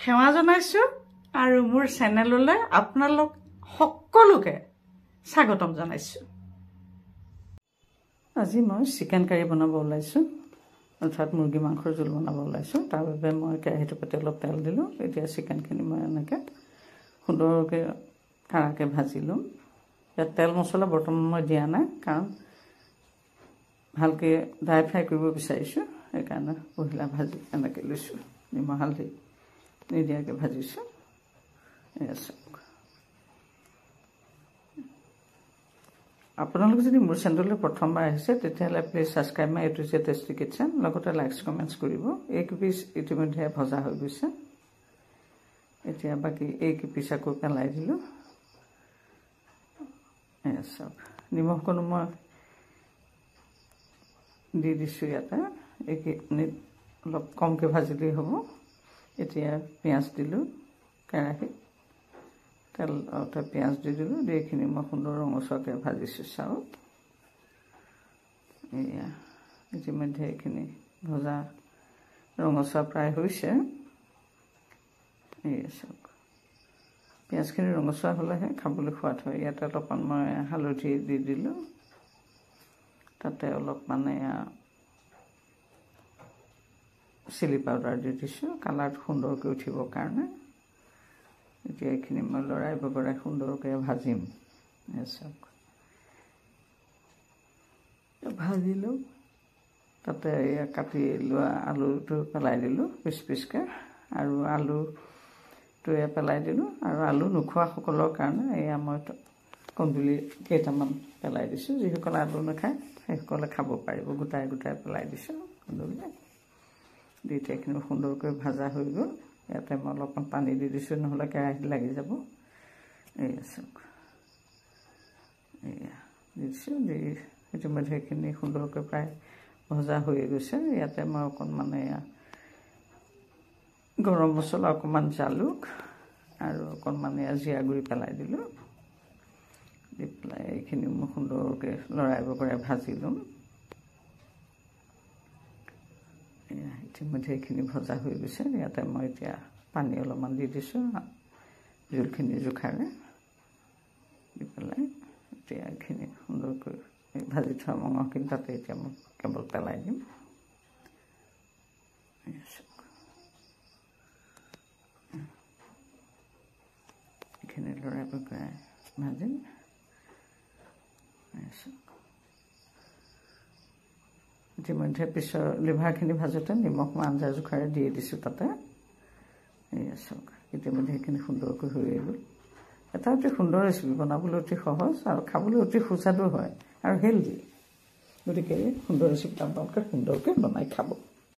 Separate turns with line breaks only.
সেৱা জনাইছো আৰু মোৰ চেনেললৈ আপোনালোক সকলোকে স্বাগতম জনাইছো। আজি মই চিকেন কাৰী বনাব ওলাইছো, অৰ্থাৎ মুৰ্গী মাংসৰ জোল বনাব ওলাইছো। তাৰ বাবে মই কেৰাহীটো পাতি অলপ তেল দিলোঁ। এতিয়া চিকেনখিনি মই এনেকৈ সুন্দৰকৈ কাঢ়াকৈ ভাজি ল'ম। ইয়াত তেল মছলা বৰ্তমান মই দিয়া নাই, কাৰণ ভালকৈ ড্ৰাই ফ্ৰাই কৰিব বিচাৰিছোঁ। সেইকাৰণে পহিলা ভাজি এনেকৈ লৈছোঁ, নিমখ হালধি নিদিয়াকৈ ভাজিছোঁ। এয়া চাওক। আপোনালোকে যদি মোৰ চেনেললৈ প্ৰথমবাৰ আহিছে তেতিয়াহ'লে please subscribe my A2Z tasty kitchen, লগতে লাইকছ কমেণ্টছ কৰিব। এইকেইপিচ ইতিমধ্যে ভজা হৈ গৈছে। এতিয়া বাকী এইকেইপিচ আকৌ পেলাই দিলোঁ। এয়া চাওক, নিমখকণো মই দি দিছোঁ ইয়াতে। এইখিনিত অলপ কমকৈ ভাজিলেই হ'ব। এতিয়া পিঁয়াজ দিলোঁ কেৰাহীত, তেলতে পিঁয়াজ দি দিলোঁ। দি এইখিনি মই সুন্দৰ ৰঙচুৱাকৈ ভাজিছোঁ। চাওক, এয়া ইতিমধ্যে এইখিনি ভজা ৰঙচুৱা প্ৰায় হৈছে। এয়া চাওক, পিঁয়াজখিনি ৰঙচুৱা হ'লেহে খাবলৈ সোৱাদ হয়। ইয়াতে অলপমান মই হালধি দি দিলোঁ, তাতে অলপমান চিলি পাউডাৰ দি দিছোঁ কালাৰটো সুন্দৰকৈ উঠিবৰ কাৰণে। এতিয়া এইখিনি মই লৰাই বগৰাই সুন্দৰকৈ ভাজিম। চাওক, ভাজি লওঁ। তাতে এয়া কাটি লোৱা আলুটো পেলাই দিলোঁ পিচ পিচকৈ, আৰু আলুটোৱে পেলাই দিলোঁ। আৰু আলু নোখোৱাসকলৰ কাৰণে এয়া মই কন্দুলি কেইটামান পেলাই দিছোঁ। যিসকলে আলু নাখায় সেইসকলে খাব পাৰিব। গোটাই গোটাই পেলাই দিছোঁ কন্দুলি। দি এইখিনি সুন্দৰকৈ ভাজা হৈ গ'ল। ইয়াতে মই অলপমান পানী দি দিছোঁ, নহ'লে কেৰাহীত লাগি যাব। এয়া চাওক, এয়া দিছোঁ। দি ইতিমধ্যে সেইখিনি সুন্দৰকৈ প্ৰায় ভজা হৈ গৈছে। ইয়াতে মই অকণমান এয়া গৰম মছলা, অকণমান জালুক আৰু অকণমান এয়া জিৰা গুড়ি পেলাই দিলোঁ। দি পেলাই এইখিনি মই সুন্দৰকৈ লৰাই বগৰাই ভাজি ল'ম। এয়া ইতিমধ্যে এইখিনি ভজা হৈ গৈছে। ইয়াতে মই এতিয়া পানী অলপমান দি দিছোঁ জোলখিনি জোখাৰে। দি পেলাই এতিয়া এইখিনি সুন্দৰকৈ ভাজি থোৱা মঙহখিনি তাতে এতিয়া মই কেৱল পেলাই দিম। এইখিনি লৰাই বগৰাই ভাজিম। ইতিমধ্যে পিছৰ লিভাৰখিনি ভাজোঁতে নিমখ মই আঞ্জা জোখাৰে দি দিছোঁ তাতে। এয়া চাওক, ইতিমধ্যে সেইখিনি সুন্দৰকৈ হৈ গ'ল। এটা অতি সুন্দৰ ৰেচিপি, বনাবলৈ অতি সহজ আৰু খাবলৈ অতি সুস্বাদু হয় আৰু হেল্ডি। গতিকে সুন্দৰ ৰেচিপি আপোনালোকে সুন্দৰকৈ বনাই খাব।